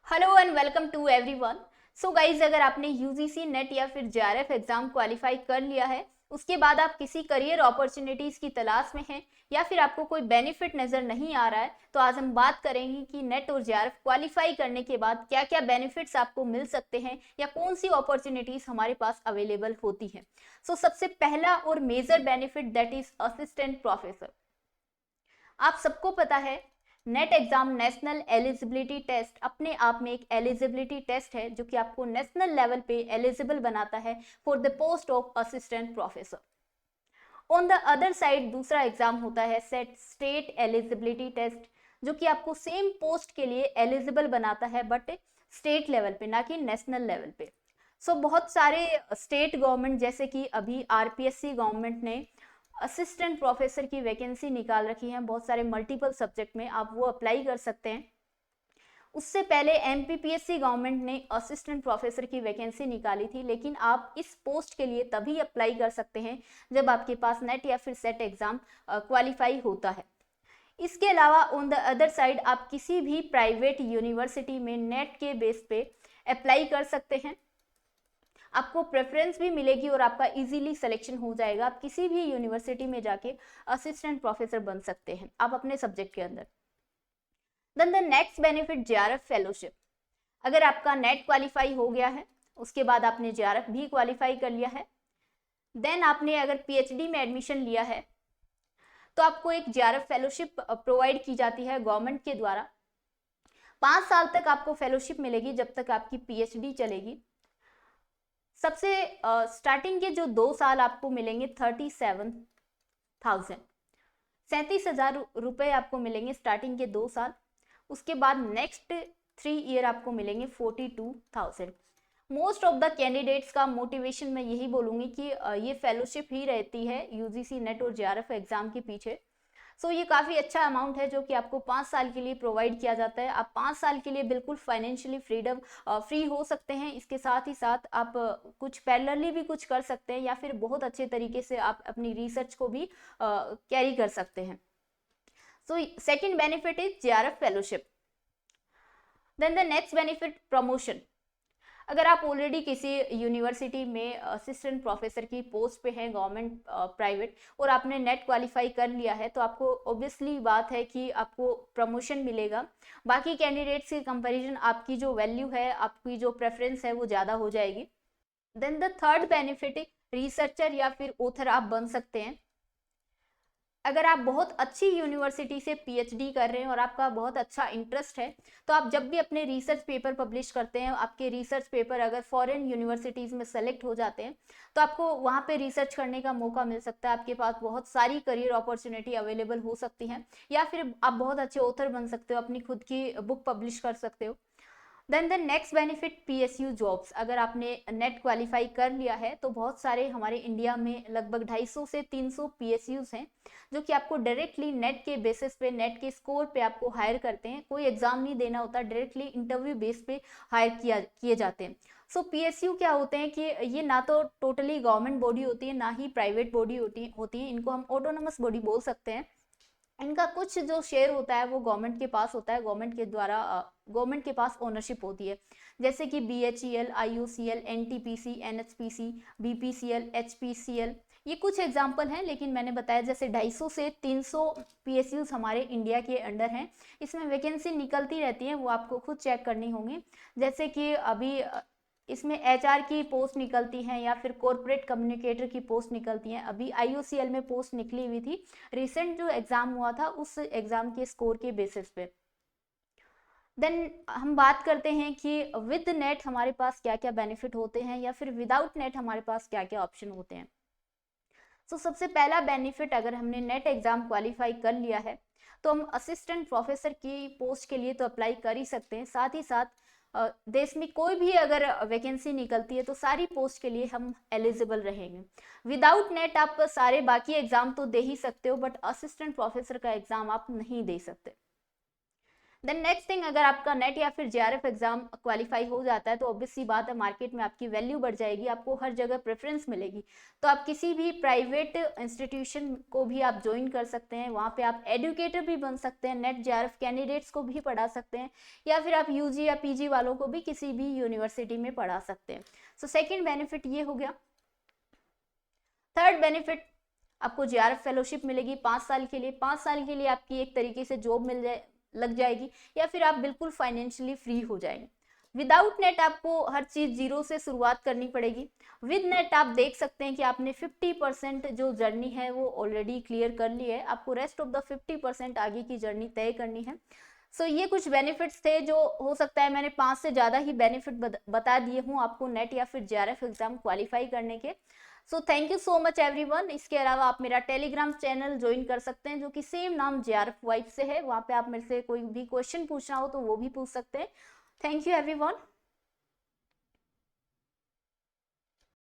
Hello and welcome to everyone. So guys, अगर आपने UGC net या फिर जेआरएफ एग्जाम क्वालिफाई कर लिया है, उसके बाद आप किसी करियर अपॉर्चुनिटीज की तलाश में हैं या फिर आपको कोई बेनिफिट नजर नहीं आ रहा है, तो आज हम बात करेंगे कि नेट और जेआरएफ क्वालिफाई करने के बाद क्या क्या बेनिफिट्स आपको मिल सकते हैं या कौन सी अपॉर्चुनिटीज हमारे पास अवेलेबल होती है। सो सबसे पहला और major benefit that is assistant professor. आप सबको पता है, NET exam national eligibility test अपने आप में एक एलिजिबिलिटी टेस्ट है जो कि आपको नेशनल लेवल पे एलिजिबल बनाता है for the post of assistant professor. On the other side दूसरा एग्जाम होता है सेट स्टेट एलिजिबिलिटी टेस्ट, जो कि आपको सेम पोस्ट के लिए एलिजिबल बनाता है बट स्टेट लेवल पे, ना कि नेशनल लेवल पे। सो बहुत सारे स्टेट गवर्नमेंट जैसे कि अभी आरपीएससी गवर्नमेंट ने असिस्टेंट प्रोफेसर की वैकेंसी निकाल रखी है बहुत सारे मल्टीपल सब्जेक्ट में, आप वो अप्लाई कर सकते हैं। उससे पहले एमपीपीएससी गवर्नमेंट ने असिस्टेंट प्रोफेसर की वैकेंसी निकाली थी, लेकिन आप इस पोस्ट के लिए तभी अप्लाई कर सकते हैं जब आपके पास नेट या फिर सेट एग्जाम क्वालिफाई होता है। इसके अलावा ऑन द अदर साइड आप किसी भी प्राइवेट यूनिवर्सिटी में नेट के बेस पे अप्लाई कर सकते हैं। आपको प्रेफरेंस भी मिलेगी और आपका इजीली सिलेक्शन हो जाएगा। आप किसी भी यूनिवर्सिटी में जाके असिस्टेंट प्रोफेसर बन सकते हैं आप अपने सब्जेक्ट के अंदर। Then the next benefit JRF fellowship. अगर आपका नेट क्वालिफाई हो गया है, उसके बाद आपने जेआरएफ भी क्वालिफाई कर लिया है, देन आपने अगर पीएचडी में एडमिशन लिया है तो आपको एक जेआरएफ फेलोशिप प्रोवाइड की जाती है गवर्नमेंट के द्वारा। 5 साल तक आपको फेलोशिप मिलेगी जब तक आपकी पीएचडी चलेगी। सबसे स्टार्टिंग के जो 2 साल आपको मिलेंगे 37,000, 37,000 रुपए आपको मिलेंगे स्टार्टिंग के 2 साल। उसके बाद नेक्स्ट 3 ईयर आपको मिलेंगे 42,000। मोस्ट ऑफ द कैंडिडेट्स का मोटिवेशन मैं यही बोलूंगी कि ये फेलोशिप ही रहती है यूजीसी नेट और जेआरएफ एग्जाम के पीछे। सो ये काफ़ी अच्छा अमाउंट है जो कि आपको 5 साल के लिए प्रोवाइड किया जाता है। आप 5 साल के लिए बिल्कुल फाइनेंशियली फ्री हो सकते हैं। इसके साथ ही साथ आप कुछ पैरेलली भी कुछ कर सकते हैं या फिर बहुत अच्छे तरीके से आप अपनी रिसर्च को भी कैरी कर सकते हैं। So second benefit is JRF fellowship. Then the next benefit promotion. अगर आप ऑलरेडी किसी यूनिवर्सिटी में असिस्टेंट प्रोफेसर की पोस्ट पे हैं, गवर्नमेंट प्राइवेट, और आपने नेट क्वालिफाई कर लिया है, तो आपको ऑब्वियसली बात है कि आपको प्रमोशन मिलेगा। बाकी कैंडिडेट्स के कंपैरिजन आपकी जो वैल्यू है, आपकी जो प्रेफरेंस है वो ज़्यादा हो जाएगी। Then the third benefit, researcher या फिर ऑथर आप बन सकते हैं। अगर आप बहुत अच्छी यूनिवर्सिटी से पीएचडी कर रहे हैं और आपका बहुत अच्छा इंटरेस्ट है, तो आप जब भी अपने रिसर्च पेपर पब्लिश करते हैं, आपके रिसर्च पेपर अगर फॉरेन यूनिवर्सिटीज़ में सेलेक्ट हो जाते हैं, तो आपको वहाँ पे रिसर्च करने का मौका मिल सकता है। आपके पास बहुत सारी करियर अपॉर्चुनिटी अवेलेबल हो सकती हैं, या फिर आप बहुत अच्छे ऑथर बन सकते हो, अपनी खुद की बुक पब्लिश कर सकते हो। Then the next benefit PSU jobs. अगर आपने नेट क्वालिफाई कर लिया है तो बहुत सारे हमारे इंडिया में लगभग 250 से 300 पीएसयूज हैं जो कि आपको डायरेक्टली नेट के बेसिस पे, नेट के स्कोर पे आपको हायर करते हैं। कोई एग्जाम नहीं देना होता, डायरेक्टली इंटरव्यू बेस पे हायर किए जाते हैं। सो पीएसयू क्या होते हैं कि ये ना तो टोटली गवर्नमेंट बॉडी होती है, ना ही प्राइवेट बॉडी होती है। इनको हम ऑटोनोमस बॉडी बोल सकते हैं। इनका कुछ जो शेयर होता है वो गवर्नमेंट के पास होता है, गवर्नमेंट के द्वारा गवर्नमेंट के पास ओनरशिप होती है। जैसे कि BHEL, IUCL, NTPC, NHPC, BPCL, HPCL, ये कुछ एग्जाम्पल हैं। लेकिन मैंने बताया जैसे 250 से 300 पीएसयूज हमारे इंडिया के अंडर हैं। इसमें वैकेंसी निकलती रहती है, वो आपको खुद चेक करनी होंगी। जैसे कि अभी इसमें एचआर की पोस्ट निकलती हैं या फिर कॉर्पोरेट कम्युनिकेटर की पोस्ट निकलती हैं। अभी आईयूसीएल में पोस्ट निकली हुई थी, रिसेंट जो एग्जाम हुआ था उस एग्जाम के स्कोर के बेसिस पे। देन हम बात करते हैं कि विद नेट हमारे पास क्या क्या बेनिफिट होते हैं या फिर विदाउट नेट हमारे पास क्या क्या ऑप्शन होते हैं। सो सबसे पहला बेनिफिट, अगर हमने नेट एग्जाम क्वालिफाई कर लिया है तो हम असिस्टेंट प्रोफेसर की पोस्ट के लिए तो अप्लाई कर ही सकते हैं। साथ ही साथ देश में कोई भी अगर वैकेंसी निकलती है तो सारी पोस्ट के लिए हम एलिजिबल रहेंगे। विदाउट नेट आप सारे बाकी एग्जाम तो दे ही सकते हो, बट असिस्टेंट प्रोफेसर का एग्जाम आप नहीं दे सकते। देन नेक्स्ट थिंग, अगर आपका नेट या फिर जेआरएफ एग्जाम क्वालिफाई हो जाता है तो ऑब्वियस सी बात है, मार्केट में आपकी वैल्यू बढ़ जाएगी, आपको हर जगह प्रेफरेंस मिलेगी। तो आप किसी भी प्राइवेट इंस्टीट्यूशन को भी आप ज्वाइन कर सकते हैं, वहाँ पे आप एडुकेटर भी बन सकते हैं, नेट जेआरएफ कैंडिडेट्स को भी पढ़ा सकते हैं, या फिर आप यूजी या पीजी वालों को भी किसी भी यूनिवर्सिटी में पढ़ा सकते हैं। सो सेकेंड बेनिफिट ये हो गया। थर्ड बेनिफिट, आपको जेआरएफ फेलोशिप मिलेगी 5 साल के लिए। 5 साल के लिए आपकी एक तरीके से जॉब लग जाएगी, या फिर आप बिल्कुल फाइनेंशियली फ्री हो जाएंगे। विदाउट नेट आपको हर चीज जीरो से शुरुआत करनी पड़ेगी। विद नेट आप देख सकते हैं कि आपने 50% जो जर्नी है वो ऑलरेडी क्लियर कर ली है, आपको रेस्ट ऑफ द 50% आगे की जर्नी तय करनी है। सो ये कुछ बेनिफिट्स थे, जो हो सकता है मैंने 5 से ज़्यादा ही बेनिफिट बता दिए हूँ आपको नेट या फिर जेआरएफ एग्जाम क्वालिफाई करने के। So thank you so much everyone. इसके अलावा आप मेरा टेलीग्राम चैनल ज्वाइन कर सकते हैं, जो कि सेम नाम जेआरएफ वाइब से है। वहाँ पे आप मेरे से कोई भी क्वेश्चन पूछना हो तो वो भी पूछ सकते हैं। Thank you everyone.